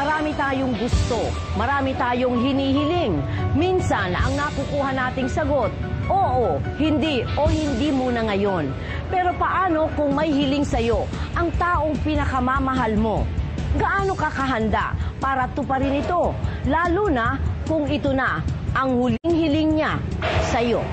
Marami tayong gusto, marami tayong hinihiling. Minsan, ang nakukuha nating sagot, oo, hindi, o hindi muna ngayon. Pero paano kung may hiling sa'yo, ang taong pinakamamahal mo? Gaano ka kahanda para tuparin ito? Lalo na kung ito na ang huling hiling niya sa'yo.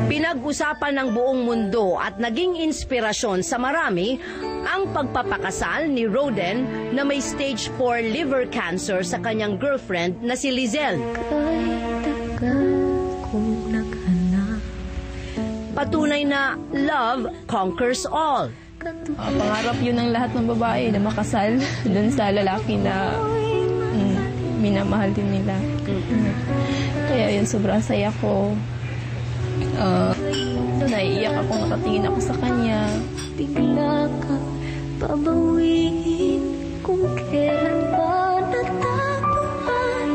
Pinag-usapan ng buong mundo at naging inspirasyon sa marami ang pagpapakasal ni Roden na may stage 4 liver cancer sa kanyang girlfriend na si Lizelle. Patunay na love conquers all. Pangarap yun ng lahat ng babae na makasal dun sa lalaki na minamahal din nila. Kaya yun, sobrang saya ko. Naiiyak ako, nakatingin ako sa kanya. Bigla ka pabawiin kung kailan ba natagpuan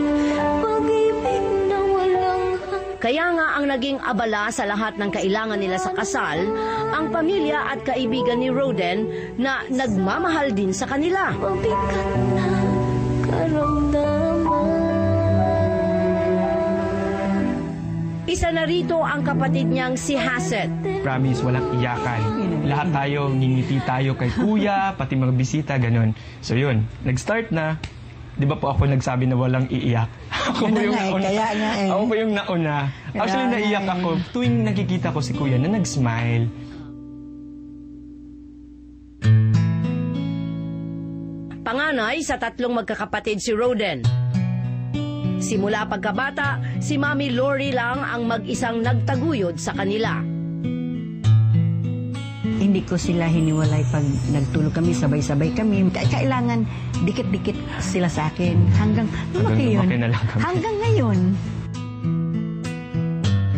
pag-ibig na walang hanggan. Kaya nga ang naging abala sa lahat ng kailangan nila sa kasal, ang pamilya at kaibigan ni Roden na nagmamahal din sa kanila. Mabigat na karamdaman. Isa na rito ang kapatid niyang si Haset. Promise, walang iyakan. Lahat tayo, ngingiti tayo kay kuya, pati mga bisita, ganun. So yun, nag-start na. Di ba po ako nagsabi na walang iiyak? Ako po yung nauna. Ako po yung nauna. Actually, naiyak ako tuwing nakikita ko si kuya na nag-smile. Panganay sa 3 magkakapatid si Roden. Simula pagkabata, si Mami Lori lang ang mag-isang nagtaguyod sa kanila. Hindi ko sila hiniwalay pag nagtulog kami, sabay-sabay kami. Kailangan dikit-dikit sila sa akin. Hanggang lumaki yun. Hanggang ngayon.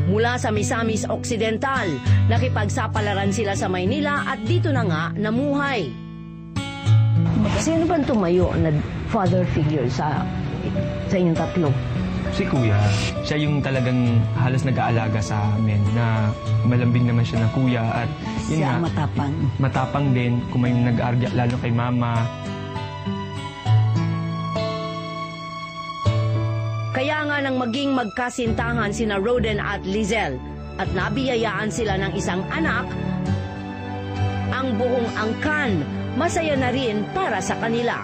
Mula sa Misamis Occidental, nakipagsapalaran sila sa Maynila at dito na nga namuhay. Sino ba tumayo na father figure sa inyong 3? Si kuya, siya yung talagang halos nag-aalaga sa amin na malambing naman siya na kuya at yun Siya nga, matapang. Matapang din kung may nag-arga lalo kay mama. Kaya nga nang maging magkasintahan sina Roden at Lizelle at nabiyayaan sila ng isang anak, ang buong angkan masaya na rin para sa kanila.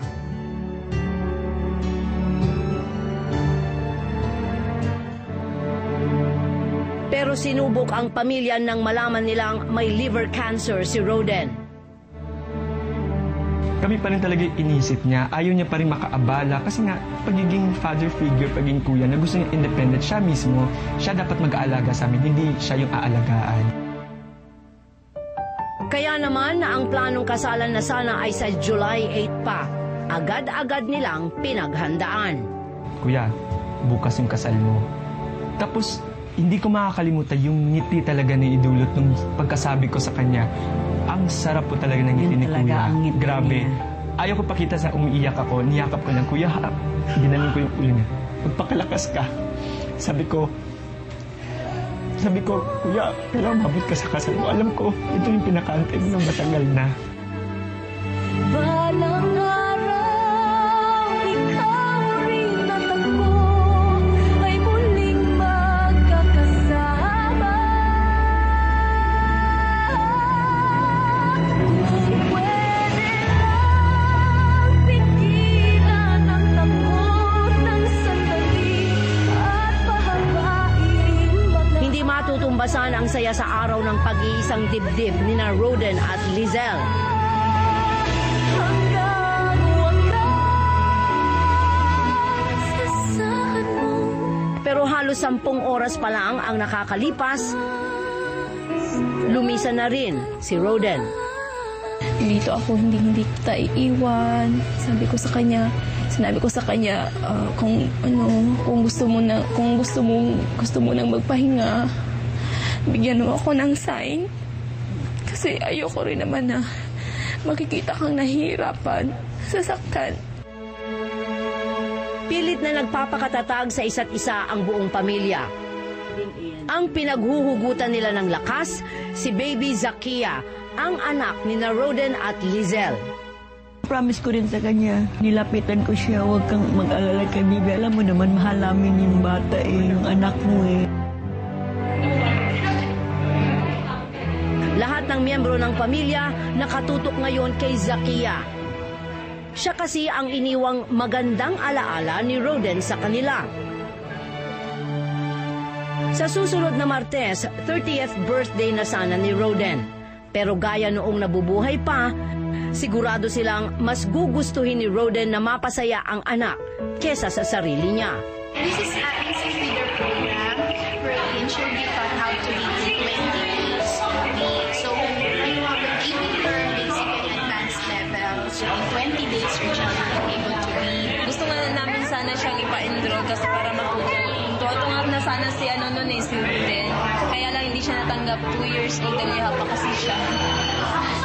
Pero sinubok ang pamilya nang malaman nilang may liver cancer si Roden. Kami pa rin talaga inisip niya. Ayaw niya pa rin makaabala kasi nga pagiging father figure, pagiging kuya, na gusto niya independent siya mismo. Siya dapat mag-aalaga sa amin, hindi siya yung aalagaan. Kaya naman na ang planong kasalan na sana ay sa July 8 pa. Agad-agad nilang pinaghandaan. Kuya, bukas yung kasal mo. Tapos, hindi ko makakalimutan yung ngiti talaga na idulot nung pagkasabi ko sa kanya. Ang sarap po talaga ng ngiti ni Kuya. Grabe. Ayaw ko pakita sa umiiyak ako. Niyakap ko lang, Kuya, ginaling ko yung ulo niya. Magpakalakas ka. Sabi ko, Kuya, kailangan mabot ka sa kasal mo. Alam ko, ito yung pinakaantay mo ng matagal na. Balang araw, ikaw rin at ako ay muling magkakasama. Pwede bang pigilan ang takot ng sandali at pahabain Hindi matutumbasan ang saya sa araw ng pag-iisang dibdib ni na Roden at Lizelle. hanggang wakas. Asahan mo. Pero halos 10 oras pa lang ang nakakalipas, lumisan na rin si Roden. Dito ako, hindi kita iiwan. Sinabi ko sa kanya, kung gusto mo nang magpahinga, bigyan mo ako ng sign. Kasi ayoko rin naman na makikita kang nahihirapan, sasaktan. Pilit na nagpapakatatag sa isa't isa ang buong pamilya. Ang pinaghuhugutan nila ng lakas, si Baby Zakia, ang anak ni na Roden at Lizelle. Promise ko rin sa kanya, nilapitan ko siya, huwag kang mag-alala kay Bibi. Alam mo naman, mahal namin yung bata yung anak mo Lahat ng miyembro ng pamilya nakatutok ngayon kay Zakia. Siya kasi ang iniwang magandang alaala ni Roden sa kanila. Sa susunod na Martes, 30th birthday na sana ni Roden. Pero gaya noong nabubuhay pa, sigurado silang mas gugustuhin ni Roden na mapasaya ang anak kesa sa sarili niya. This is Ating Feeder program wherein she'll be taught how to read in 20 days only. So we will aiming for basic and advanced level. So in 20 days, her child will be able to read. Gusto nga namin sana siyang ipa-enroll kasi para matuto. Tuwa na sana si si Ruden. Kaya lang hindi siya natanggap. 2 years old and liha pa kasi siya.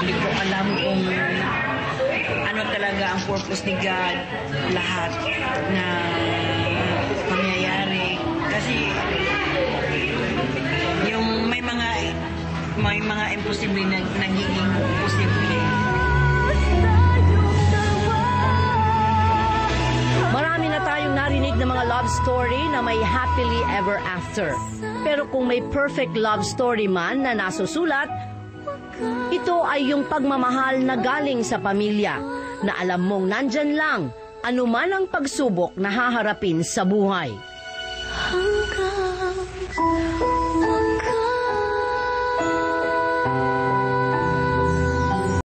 Hindi ko alam kung ano talaga ang purpose ni God, lahat na pangyayari. Kasi yung may mga imposible na nagiging posible. Marami na tayong narinig ng mga love story na may happily ever after. Pero kung may perfect love story man na nasusulat, ito ay yung pagmamahal na galing sa pamilya, na alam mong nandyan lang, anuman ang pagsubok na haharapin sa buhay. Hanggang